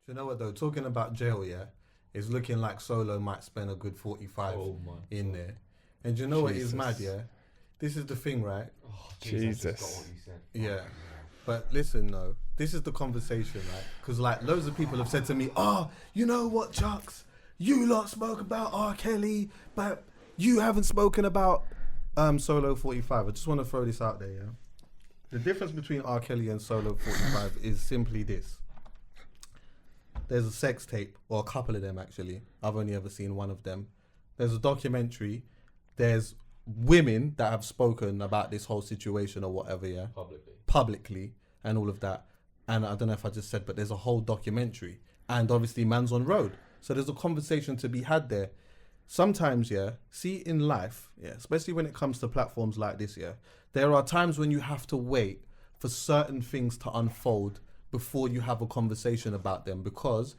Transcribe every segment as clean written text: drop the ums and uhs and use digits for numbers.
you know what though? Talking about jail, yeah, it's looking like Solo might spend a good 45 in there. And do you know what is mad, yeah? This is the thing, right? Oh, Jesus. Yeah. But listen, no, this is the conversation, right? Because like loads of people have said to me, oh, you know what, Chucks? You lot spoke about R. Kelly, but you haven't spoken about Solo 45. I just want to throw this out there, yeah? The difference between R. Kelly and Solo 45 is simply this. There's a sex tape, or a couple of them actually. I've only ever seen one of them. There's a documentary. There's women that have spoken about this whole situation or whatever, yeah? Publicly and all of that. And I don't know if I just said, but there's a whole documentary. And obviously man's on road. So there's a conversation to be had there. Sometimes, yeah, see in life, yeah, especially when it comes to platforms like this, yeah, there are times when you have to wait for certain things to unfold before you have a conversation about them, because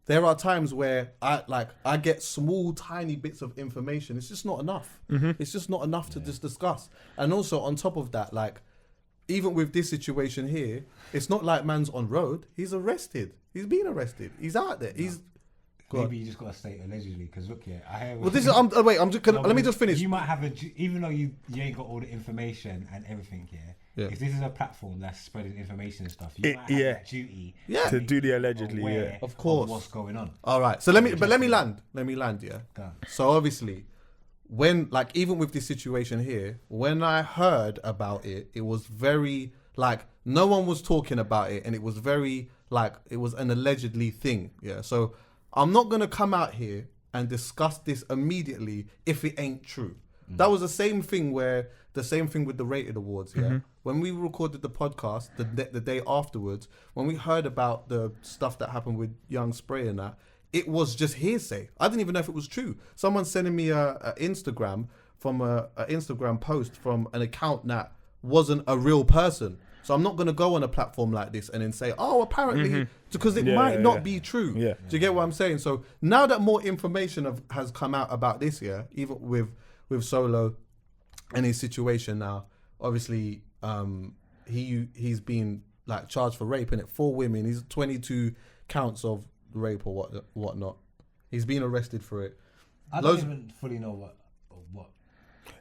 there are times where I get small, tiny bits of information. It's just not enough. It's just not enough to just discuss. And also on top of that, like, even with this situation here, it's not like man's on road. He's arrested. He's been arrested. He's out there. He's... Maybe you just got to state allegedly, because look, yeah, I hear... Well, this is... let me just finish. You might have even though you ain't got all the information and everything here, if this is a platform that's spreading information and stuff, you might have a duty to do the allegedly, of course, what's going on. All right, so let me land, yeah. So obviously, when, like, even with this situation here, when I heard about it, it was very, like, no one was talking about it, and it was very, like, it was an allegedly thing, yeah. So I'm not gonna come out here and discuss this immediately if it ain't true. That was the same thing with the Rated Awards, yeah. When we recorded the podcast, the day afterwards, when we heard about the stuff that happened with Young Spray and that, it was just hearsay. I didn't even know if it was true. Someone sending me a Instagram from a Instagram post from an account that wasn't a real person. So I'm not going to go on a platform like this and then say, oh, apparently, because it might not be true. Do you get what I'm saying? So now that more information has come out about this, yeah, even with Solo and his situation now, obviously, he's been like charged for rape, innit? 4 women. He's 22 counts of rape or whatnot. He's been arrested for it. I don't even fully know what.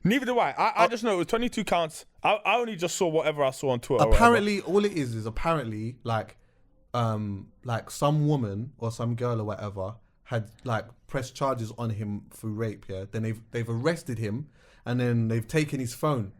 Neither do I. I just know it was 22 counts. I only just saw whatever I saw on Twitter. Apparently, all it is apparently like some woman or some girl or whatever had like pressed charges on him for rape. Yeah. Then they've arrested him, and then they've taken his phone.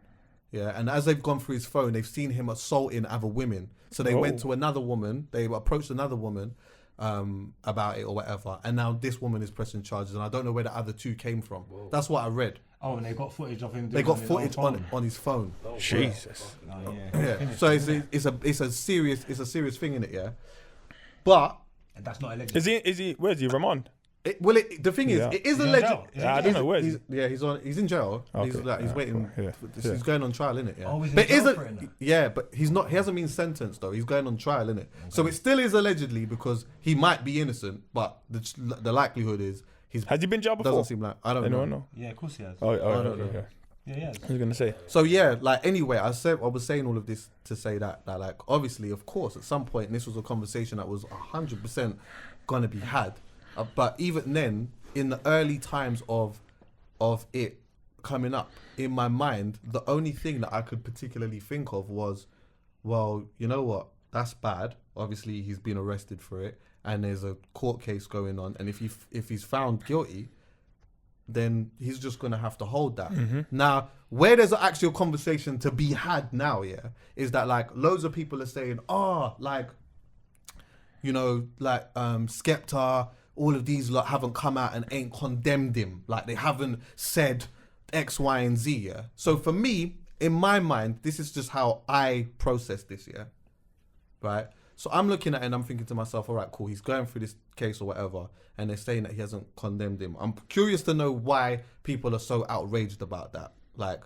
Yeah. And as they've gone through his phone, they've seen him assaulting other women. So they went to another woman. They approached another woman about it or whatever. And now this woman is pressing charges, and I don't know where the other 2 came from. That's what I read. Oh, and they got footage of him. They got footage on his phone. Oh, Jesus. Oh, yeah. So it's a serious thing in it, yeah. But and that's not alleged. Is he? Where's he? Ramon. The thing is, it is alleged. I don't know where he's. Yeah, he's in jail. Okay. He's waiting. He's going on trial, innit? Yeah. Oh, he's in jail for it? Yeah, but he's not. He hasn't been sentenced though. He's going on trial, innit? Okay. So it still is allegedly, because he might be innocent, but the likelihood is has he been jailed before? Doesn't seem like. I don't know. Yeah, of course he has. I don't know. Okay. Yeah. I was gonna say. So yeah, like anyway, I was saying all of this to say that like obviously, of course, at some point this was a conversation that was 100% gonna be had, but even then, in the early times of it coming up in my mind, the only thing that I could particularly think of was, well, you know what? That's bad. Obviously, he's been arrested for it, and there's a court case going on, and if he's found guilty, then he's just going to have to hold that. Now, where there's an actual conversation to be had now, yeah, is that like loads of people are saying, like, you know, like Skepta, all of these lot haven't come out and ain't condemned him. Like they haven't said X, Y, and Z, yeah. So for me, in my mind, this is just how I process this, yeah. Right? So I'm looking at it and I'm thinking to myself, all right, cool, he's going through this case or whatever, and they're saying that he hasn't condemned him. I'm curious to know why people are so outraged about that. Like,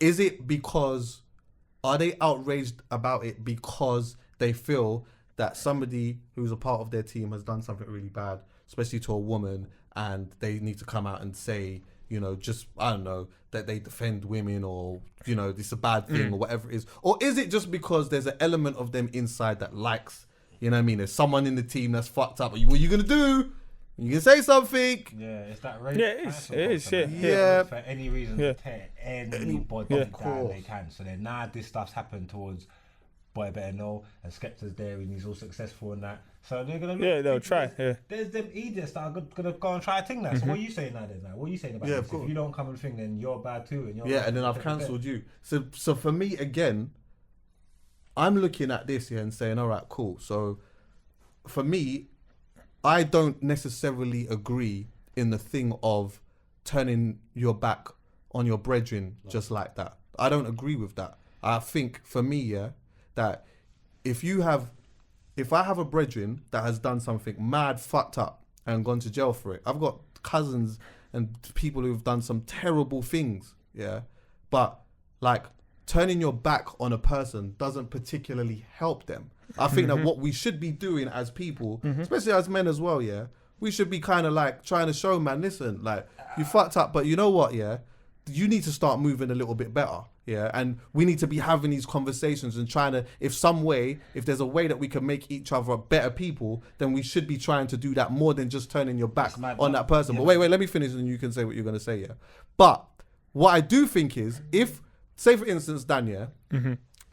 is it because, are they outraged about it because they feel that somebody who's a part of their team has done something really bad, especially to a woman, and they need to come out and say, you know, just, I don't know, that they defend women, or, you know, this is a bad thing or whatever it is? Or is it just because there's an element of them inside that likes, You know what I mean? There's someone in the team that's fucked up. What are you gonna do? You can say something. Yeah, it's that race. Yeah, it is. Yeah. For any reason to tear anybody down, they can. So then now this stuff's happened towards Boy Better Know, and Skepta's there, and he's all successful in that. So they're gonna they'll try. There's them idiots that are gonna go and try a thing now. So what are you saying now? Then what are you saying about this? If you don't come and thing, then you're bad too, and you're and then I've cancelled you. So for me again, I'm looking at this here and saying, all right, cool. So for me, I don't necessarily agree in the thing of turning your back on your brethren just like that. I don't agree with that. I think for me, that if I have a brethren that has done something mad fucked up and gone to jail for it, I've got cousins and people who've done some terrible things, but like turning your back on a person doesn't particularly help them. I think that what we should be doing as people, especially as men as well, we should be kind of like trying to show, man, listen, like you fucked up, but you know what, you need to start moving a little bit better. And we need to be having these conversations and trying to, if there's a way that we can make each other better people, then we should be trying to do that more than just turning your back on that person. But wait, let me finish and you can say what you're going to say, But what I do think is, if, say for instance, Dan,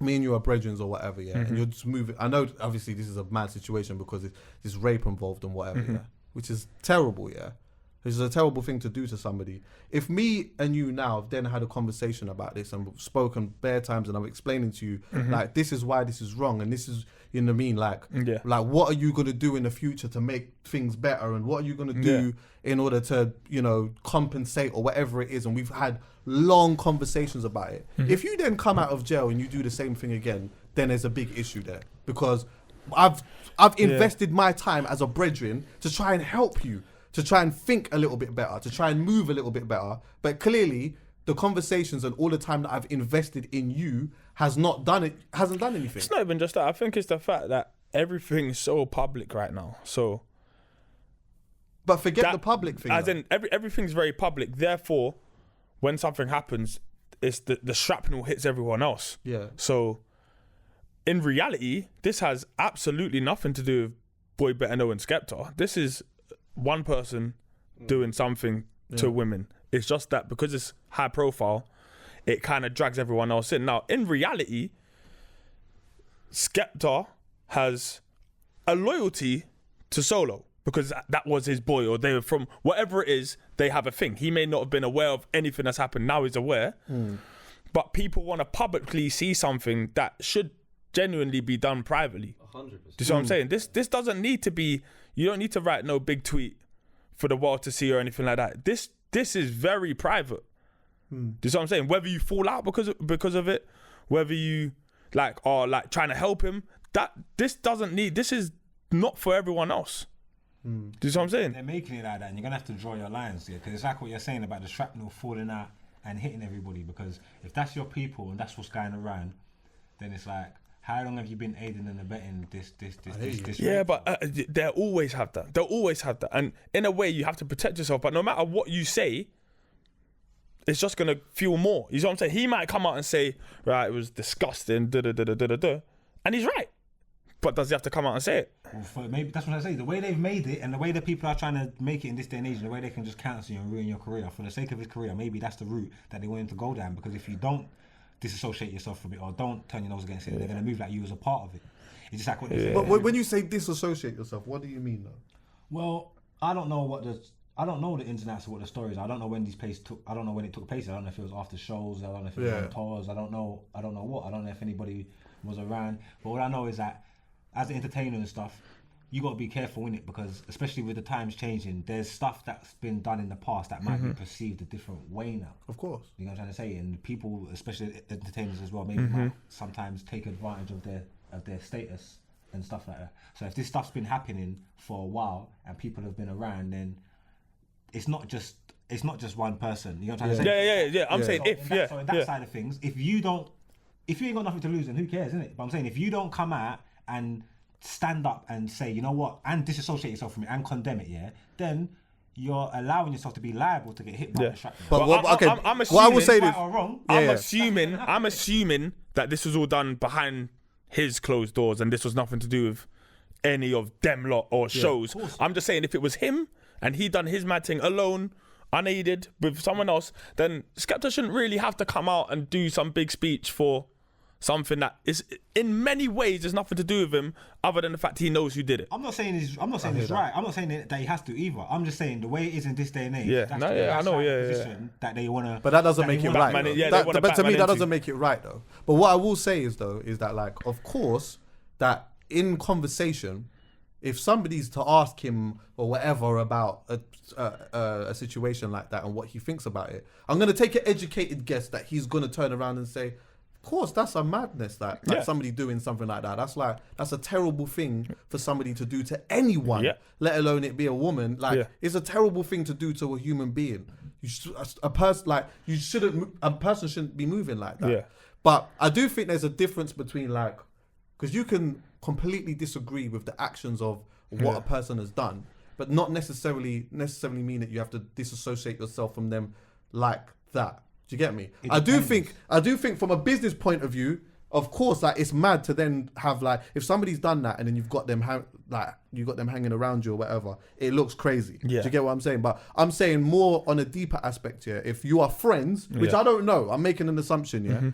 me and you are brethren or whatever, and you're just moving. I know, obviously, this is a mad situation because there's rape involved and whatever, which is terrible, Which is a terrible thing to do to somebody. If me and you now have then had a conversation about this and we've spoken bare times and I'm explaining to you, like, this is why this is wrong and this is, you know what I mean? Like what are you going to do in the future to make things better, and what are you going to do in order to, you know, compensate or whatever it is? And we've had long conversations about it. If you then come out of jail and you do the same thing again, then there's a big issue there, because I've invested my time as a brethren to try and help you, to try and think a little bit better, to try and move a little bit better. But clearly, the conversations and all the time that I've invested in you hasn't done anything. It's not even just that. I think it's the fact that everything's so public right now. So, but forget the public thing. As in, everything's very public. Therefore, when something happens, it's the shrapnel hits everyone else. Yeah. So, in reality, this has absolutely nothing to do with Boy Better Know and Skepta. This is one person doing something to women. It's just that because it's high profile, it kind of drags everyone else in. Now, in reality, Skepta has a loyalty to Solo because that was his boy, or they were from whatever it is, they have a thing. He may not have been aware of anything that's happened. Now he's aware. But people want to publicly see something that should genuinely be done privately. 100%. Do you see what I'm saying? This doesn't need to be. You don't need to write no big tweet for the world to see or anything like that. This is very private. Do you see what I'm saying? Whether you fall out because of it, whether you are trying to help him, this is not for everyone else. Do you see what I'm saying? They're making it like that, and you're gonna have to draw your lines here, because it's like what you're saying about the shrapnel falling out and hitting everybody. Because if that's your people and that's what's going around, then it's like, how long have you been aiding and abetting this? Yeah, but they'll always have that. They'll always have that. And in a way, you have to protect yourself. But no matter what you say, it's just going to fuel more. You know what I'm saying? He might come out and say, right, it was disgusting, da-da-da-da-da-da. And he's right. But does he have to come out and say it? Well, maybe that's what I say. The way they've made it and the way that people are trying to make it in this day and age, and the way they can just cancel you and ruin your career for the sake of his career, maybe that's the route that they want him to go down. Because if you don't disassociate yourself from it or don't turn your nose against it, they're going to move like you as a part of it. It's just like what they say. But when you say disassociate yourself, what do you mean though? Well, I don't know the ins and outs of what the story is. I don't know when I don't know when it took place. I don't know if it was after shows. I don't know if it was on tours. I don't know what. I don't know if anybody was around. But what I know is that as an entertainer and stuff, you got to be careful in it, because especially with the times changing, there's stuff that's been done in the past that might be perceived a different way now. Of course. You know what I'm trying to say? And people, especially entertainers as well, maybe might sometimes take advantage of their status and stuff like that. So if this stuff's been happening for a while and people have been around, then it's not just one person. You know what I'm trying to say? Yeah. I'm saying So in that side of things, if you ain't got nothing to lose, then who cares, isn't it? But I'm saying if you don't come out and stand up and say, you know what, and disassociate yourself from it and condemn it, then you're allowing yourself to be liable to get hit by the shrapnel. But I'm assuming, what I will say this, right or wrong, I'm assuming that this was all done behind his closed doors and this was nothing to do with any of them lot or shows. I'm just saying if it was him and he done his mad thing alone, unaided with someone else, then Skepta shouldn't really have to come out and do some big speech for something that is in many ways there's nothing to do with him other than the fact he knows who did it. I'm not saying it's right. I'm not saying that he has to either. I'm just saying the way it is in this day and age. Yeah, I know. That they wanna. But that doesn't make it right. But to me, that doesn't make it right though. But what I will say is that like, of course, that in conversation, if somebody's to ask him or whatever about a situation like that and what he thinks about it, I'm gonna take an educated guess that he's gonna turn around and say, of course, that's a madness. Like somebody doing something like that. That's a terrible thing for somebody to do to anyone, let alone it be a woman. Like it's a terrible thing to do to a human being. A person shouldn't be moving like that. Yeah. But I do think there's a difference between like, because you can completely disagree with the actions of what a person has done, but not necessarily mean that you have to disassociate yourself from them like that. Do you get me? I do think from a business point of view, of course, like it's mad to then have like, if somebody's done that and then you've got them hanging around you or whatever, it looks crazy. Yeah. Do you get what I'm saying? But I'm saying more on a deeper aspect here. If you are friends, which I don't know, I'm making an assumption. Yeah. Mm-hmm.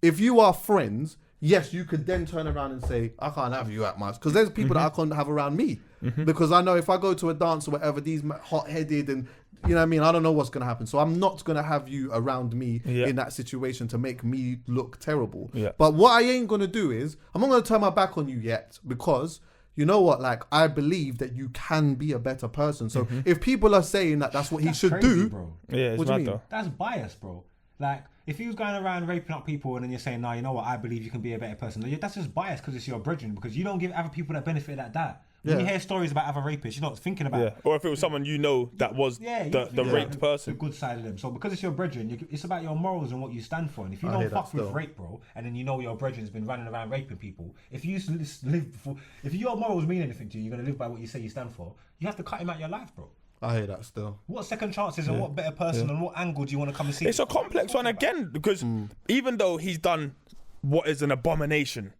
If you are friends, yes, you could then turn around and say, I can't have you at much. Because there's people that I can't have around me. Mm-hmm. Because I know if I go to a dance or whatever, these hot-headed and, you know what I mean? I don't know what's going to happen. So I'm not going to have you around me in that situation to make me look terrible. Yeah. But what I ain't going to do is, I'm not going to turn my back on you yet because, you know what? Like, I believe that you can be a better person. So if people are saying that that's what he should crazy, do, bro. Yeah, what do you mean? Though. That's bias, bro. Like, if he was going around raping up people and then you're saying, no, you know what, I believe you can be a better person. That's just bias because it's your brethren, because you don't give other people that benefit like that. When you hear stories about other rapists, you're not thinking about or if it was someone you know that was the raped person. The good side of them. So because it's your brethren, it's about your morals and what you stand for. And if you don't fuck with rape, bro, and then you know your brethren's been running around raping people, if you if your morals mean anything to you, you're going to live by what you say you stand for, you have to cut him out of your life, bro. I hear that still. What second chances and what better person and what angle do you want to come and see? It's a complex one again because even though he's done what is an abomination,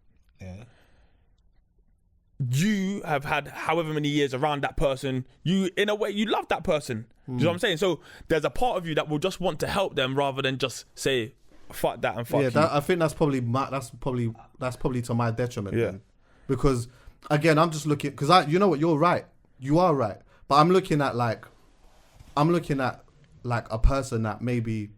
you have had however many years around that person. You, in a way, you love that person. Do you know what I'm saying? So there's a part of you that will just want to help them rather than just say, "Fuck that" and fuck you. I think that's probably to my detriment. Yeah. Then. Because again, I'm just looking because you know what, you're right. You are right. But I'm looking at like a person that maybe,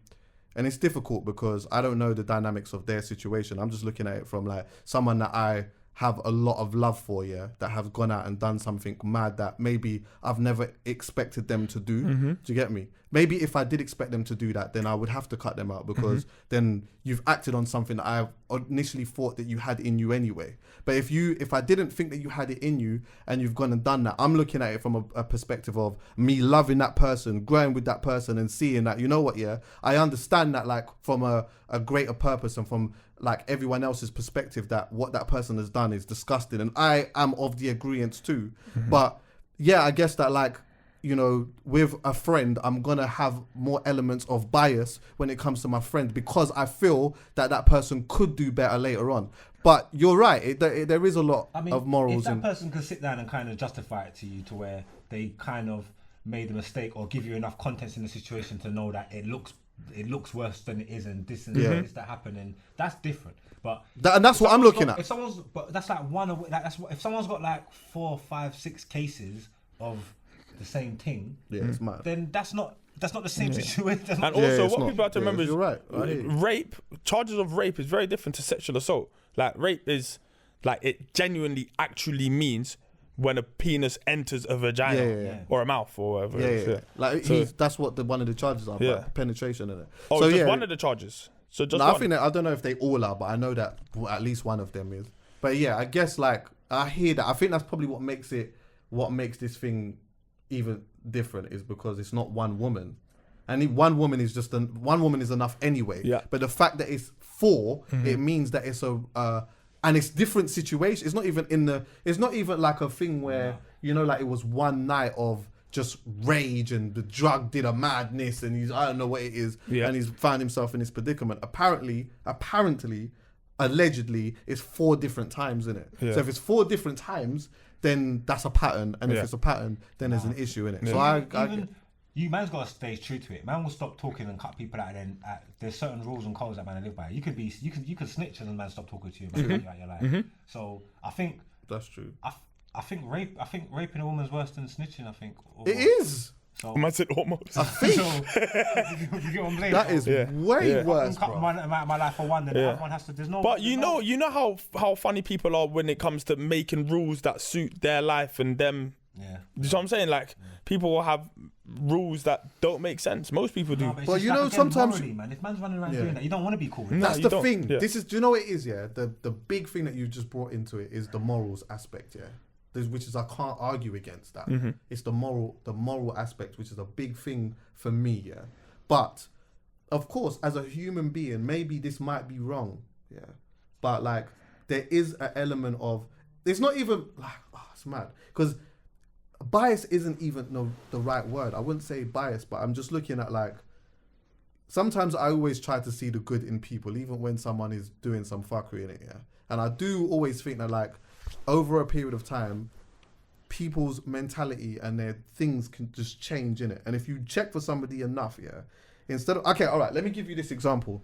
and it's difficult because I don't know the dynamics of their situation. I'm just looking at it from like someone that I have a lot of love for, that have gone out and done something mad that maybe I've never expected them to do. Do you get me? Maybe if I did expect them to do that, then I would have to cut them out because then you've acted on something that I initially thought that you had in you anyway. But if I didn't think that you had it in you and you've gone and done that, I'm looking at it from a perspective of me loving that person, growing with that person and seeing that, you know what, I understand that like from a greater purpose and from like everyone else's perspective that what that person has done is disgusting. And I am of the agreement too. But I guess that like, you know, with a friend, I'm going to have more elements of bias when it comes to my friend because I feel that person could do better later on. But you're right, there is a lot of morals. If that person can sit down and kind of justify it to you to where they kind of made a mistake or give you enough context in the situation to know that it looks worse than it is and this and this that happened, and that's different. But and that's what I'm looking at. If someone's got like 4, 5, 6 cases of the same thing, it's mad. Then that's not the same situation. And also, what people have to remember is rape. Charges of rape is very different to sexual assault. Like rape is like it genuinely actually means when a penis enters a vagina or a mouth or whatever. Like that's what one of the charges are. Like penetration in it. Oh, so just one of the charges. So just I think that I don't know if they all are, but I know that at least one of them is. But I guess like I hear that. I think that's probably what makes this thing even different is because it's not one woman, and one woman is enough anyway. Yeah. But the fact that it's 4, it means that it's and it's different situation. It's not even like a thing where you know, like it was one night of just rage and the drug did a madness and I don't know what it is, and he's found himself in this predicament. Apparently, allegedly, it's 4 different times, isn't it? Yeah. So if it's 4 different times, then that's a pattern, and if it's a pattern, then there's an issue in it. So you man's got to stay true to it. Man will stop talking and cut people out. And then there's certain rules and codes that man live by. You could snitch and man stop talking to you about your life. So I think that's true. I think raping a woman's worse than snitching. I think it is. So, I said almost. I think you get what I'm saying? That is way worse. I can cut my life for one, then everyone has to. There's no. But you know how funny people are when it comes to making rules that suit their life and them. Yeah. You know what I'm saying? Like people will have rules that don't make sense. Most people do. No, but you know, sometimes morally, man, if man's running around doing that, you don't want to be cool with that's that. the thing. Yeah. This is. Do you know what it is? Yeah. The big thing that you just brought into it is the morals aspect. Yeah. Which is I can't argue against that. It's the moral aspect, which is a big thing for me, yeah. But of course, as a human being, maybe this might be wrong, yeah. But like, there is an element of it's not even like it's mad because bias isn't even the right word. I wouldn't say bias, but I'm just looking at like. Sometimes I always try to see the good in people, even when someone is doing some fuckery in it, yeah. And I do always think that like. Over a period of time, people's mentality and their things can just change in it. And if you check for somebody enough, yeah, instead of okay, all right, let me give you this example.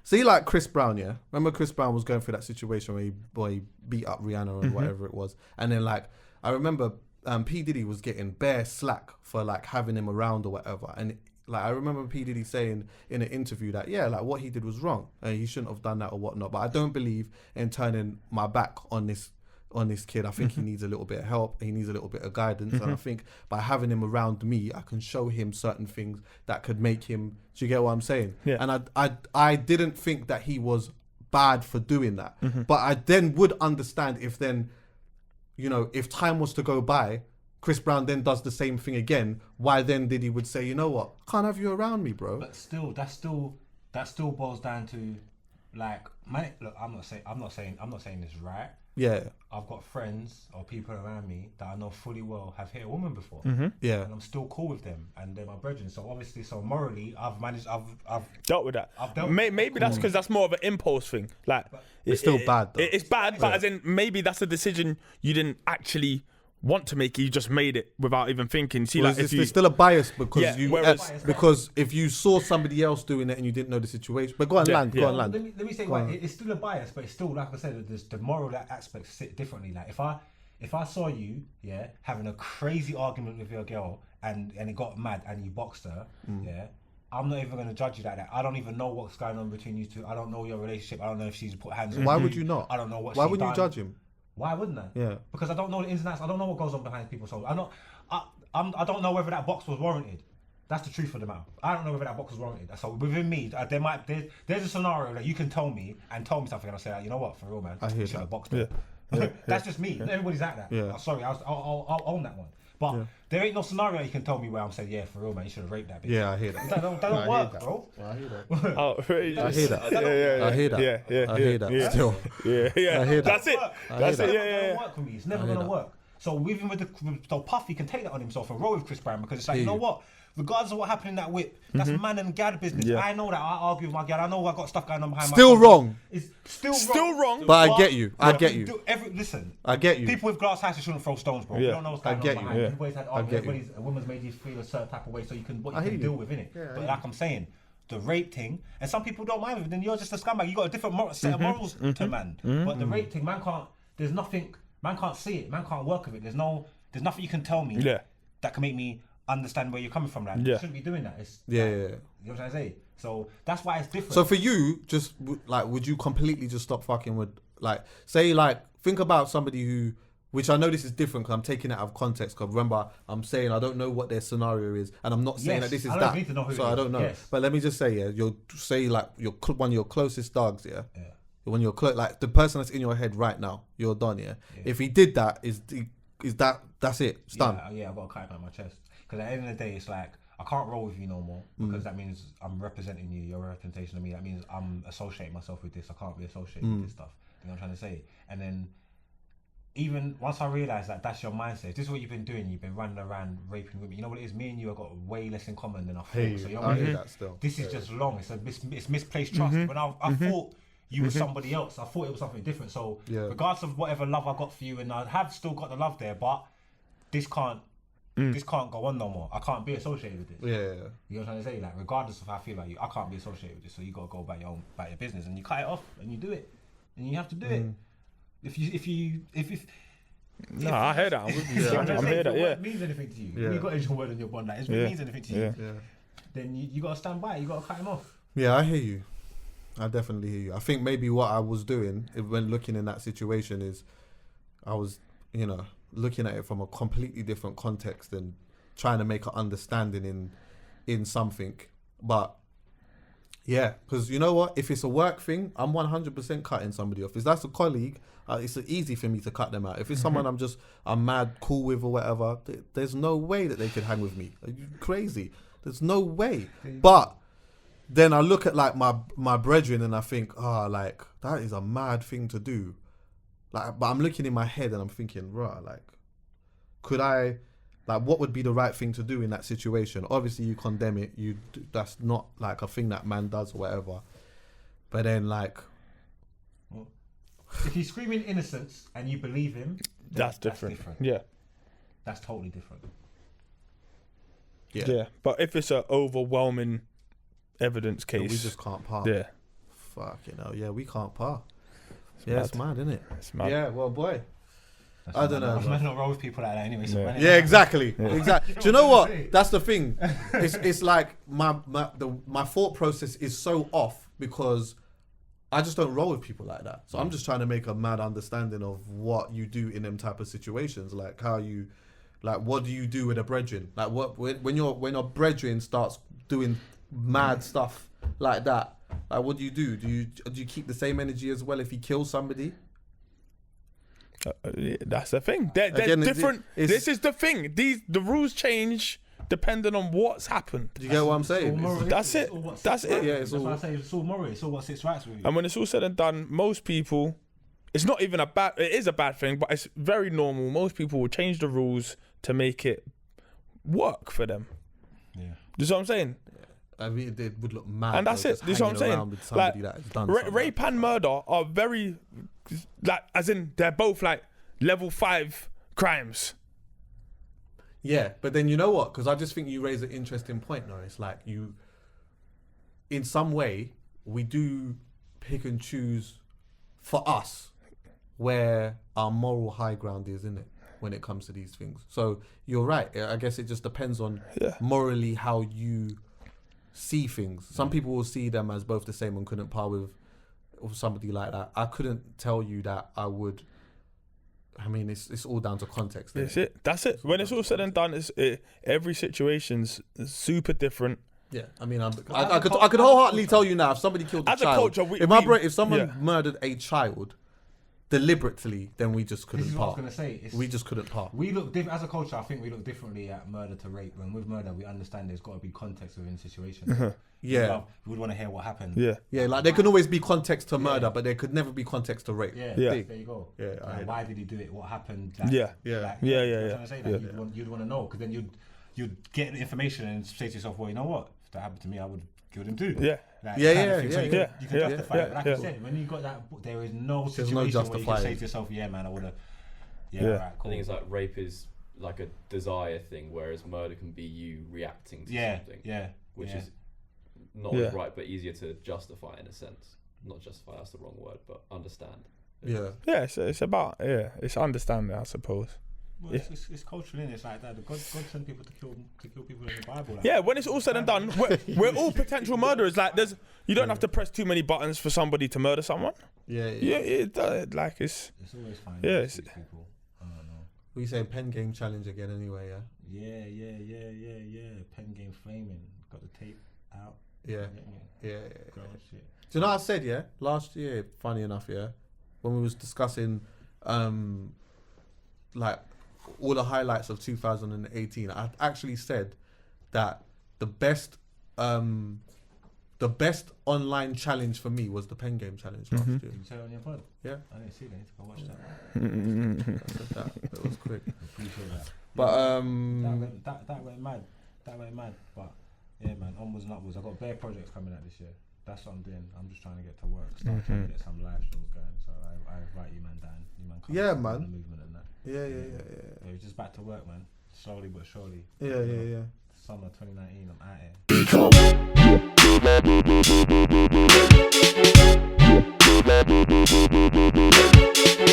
See, like Chris Brown, yeah. Remember Chris Brown was going through that situation where he beat up Rihanna and whatever it was, and then like I remember P Diddy was getting bare slack for like having him around or whatever, and. Like I remember P Diddy saying in an interview that like what he did was wrong and he shouldn't have done that or whatnot. But I don't believe in turning my back on this kid. I think he needs a little bit of help. He needs a little bit of guidance, and I think by having him around me, I can show him certain things that could make him. Do you get what I'm saying? Yeah. And I didn't think that he was bad for doing that, but I then would understand if then, you know, if time was to go by. Chris Brown then does the same thing again. Why then did he would say, you know what? I can't have you around me, bro. But still, that still boils down to, like, look. I'm not saying this right. Yeah. I've got friends or people around me that I know fully well have hit a woman before. Yeah. And I'm still cool with them, and they're my brethren. So obviously, morally, I've managed. I've dealt with that. Maybe that's because that's more of an impulse thing. Like, it's still bad. Though. It's bad, but as in maybe that's a decision you didn't actually. Want to make it, you just made it without even thinking. See, like there's still a bias because because if you saw somebody else doing it and you didn't know the situation. But go on land. Let me say it's still a bias, but it's still like I said, the moral aspects sit differently. Like if I saw you having a crazy argument with your girl and it got mad and you boxed her, I'm not even going to judge you like that. I don't even know what's going on between you two. I don't know your relationship. I don't know if she's put hands on. Why would you not? I don't know what. Why wouldn't you judge him? Why wouldn't I? Yeah. Because I don't know the ins and outs. I don't know what goes on behind people's souls. I don't know whether that box was warranted. That's the truth of the matter. I don't know whether that box was warranted. So within me, there's a scenario that you can tell me something, and I'll say, you know what, for real, man, you should have boxed her. That's just me. Everybody's like that. Yeah. Sorry, I'll own that one. But there ain't no scenario you can tell me where I'm saying, yeah, for real, man, you should have raped that bitch. Yeah, I hear that. That don't work, bro. I hear that. I hear that. I hear that. I hear that. Still. Yeah. I hear that. That's it. That's it. It don't work for me. It's never gonna work. So even so Puffy can take that on himself and roll with Chris Brown because it's like, you know what? Regardless of what happened in that whip, that's man and gad business. Yeah. I know that. I argue with my gad. I know I got stuff going on behind my Still wrong. It's still wrong. But I get you. I get you. Listen. I get you. People with glass houses shouldn't throw stones, bro. You don't know what's going on behind. You. Everybody's had arguments. A woman's made you feel a certain type of way, so you can deal with it. Yeah, but like I'm saying, the rape thing, and some people don't mind it. Then you're just a scumbag. You got a different set of morals to man. But the rape thing, man can't. There's nothing. Man can't see it. Man can't work with it. There's nothing you can tell me that can make me understand where you're coming from. Like, you shouldn't be doing that. It's you know what I'm saying? So that's why it's different. So for you, just like, would you completely just stop fucking with, like, say, like, think about somebody who, which I know this is different because I'm taking it out of context. Because remember, I'm saying I don't know what their scenario is, and I'm not saying that this is that. Need to know who so I don't know. Yes. But let me just say, you'll say like one of your closest dogs, when you're like the person that's in your head right now, you're done, If he did that, that's it, it's done. Yeah, I've got to cut it on my chest. Because at the end of the day, it's like, I can't roll with you no more because that means I'm representing you, you're a representation of me. That means I'm associating myself with this. I can't be associated with this stuff. You know what I'm trying to say? And then, even once I realise that that's your mindset, if this is what you've been doing, you've been running around raping women. You know what it is? Me and you have got way less in common than I thought. So I hear that still. This is just long. It's misplaced trust. When I thought you were somebody else. I thought it was something different. So regardless of whatever love I got for you, and I have still got the love there, but this can't go on no more. I can't be associated with this. Yeah. You know what I'm trying to say? Like, regardless of how I feel about you, I can't be associated with this. So you gotta go about your business, and you cut it off, and you do it, and you have to do it. No, I hear that. I'm with you. I'm hear that. Yeah. If it means anything to you, if you got your word on your bond, like, if it means anything to you, then you gotta stand by it. You gotta cut him off. Yeah, I hear you. I definitely hear you. I think maybe what I was doing when looking in that situation is I was, looking at it from a completely different context and trying to make an understanding in something. But yeah, because you know what? If it's a work thing, I'm 100% cutting somebody off. If that's a colleague, it's easy for me to cut them out. If it's someone I'm mad cool with or whatever, there's no way that they could hang with me. Are you crazy? There's no way. But then I look at like my brethren and I think, like that is a mad thing to do. Like, but I'm looking in my head and I'm thinking, right, like, could I, like, what would be the right thing to do in that situation? Obviously, you condemn it. That's not like a thing that man does or whatever. But then, like, if he's screaming innocence and you believe him, that's different. Yeah, that's totally different. Yeah, but if it's an overwhelming evidence case, we just can't part. Yeah, fucking hell. Yeah, we can't part. It's it's mad, isn't it? It's mad. Yeah, well, boy. I don't know. I'm not roll with people like that anyway. So yeah, exactly. Exactly. Do you know what? That's the thing. It's like my thought process is so off because I just don't roll with people like that. So I'm just trying to make a mad understanding of what you do in them type of situations, like how you, like what do you do with a brethren? Like what when a brethren starts doing mad stuff like that, like what do you do? Do you keep the same energy as well if he kills somebody? That's the thing. They're different. This is the thing. The rules change depending on what's happened. Do you get what I'm saying? That's it. That's it. Yeah, that's why I say it's all moral. It's all what sits right with you. And when it's all said and done, most people, it's not even it is a bad thing, but it's very normal. Most people will change the rules to make it work for them. Yeah. Do you see what I'm saying? I mean, it would look mad. And that's it. This is what I'm saying. Like, rape and murder are very, like, as in they're both like level 5 crimes. Yeah, but then you know what? Because I just think you raise an interesting point, Norris. Like in some way, we do pick and choose for us where our moral high ground is, isn't it? When it comes to these things. So you're right. I guess it just depends on morally how you see things. Some people will see them as both the same and couldn't par with somebody like that. I couldn't tell you that I would. I mean, it's all down to context. That's it. When it's all said and done, every situation's super different. Yeah, I mean, I could wholeheartedly tell you now if somebody killed a child. If someone murdered a child deliberately, then we just couldn't part. This is what I was going to say. We just couldn't part. We look as a culture. I think we look differently at murder to rape. When with murder, we understand there's got to be context within situations. Yeah, we would want to hear what happened. Yeah. Like there can always be context to murder, but there could never be context to rape. Yeah. There you go. Yeah. Like, why did he do it? What happened? Yeah. You'd want to know because then you'd get the information and say to yourself, well, you know what? If that happened to me, I would kill him too. Yeah. Like, you can justify it. Like I said, when you got that, there is no situation where you just say to yourself, yeah, man, I would have. Right, cool. I think it's like rape is like a desire thing, whereas murder can be you reacting to something. Which is not right, but easier to justify in a sense. Not justify, that's the wrong word, but understand. Yeah. Yeah, it's about, it's understanding, I suppose. Well, it's cultural, innit? It's like that. God sent people to kill people in the Bible. Like, when it's all said and done, we're all potential murderers. Like, you don't have to press too many buttons for somebody to murder someone. It's always fine. Yeah, people. I don't know. We say pen game challenge again, anyway. Yeah. Pen game flaming. Got the tape out. Yeah. Shit. Do you know what I said? Last year, funny enough, when we was discussing, like, all the highlights of 2018, I actually said that the best online challenge for me was the pen game challenge last year. Did you say it on your pod? Yeah. I didn't see that. I watched that. I said that. It was quick. Appreciate that. But that went mad. But yeah, man, onwards and upwards. I got bare projects coming out this year. That's what I'm doing. I'm just trying to get to work, trying to get some live shows going. So I invite you, man, Dan. You man, come man. The movement and that. Yeah. We're just back to work, man. Slowly but surely. Yeah. Summer 2019, I'm out here.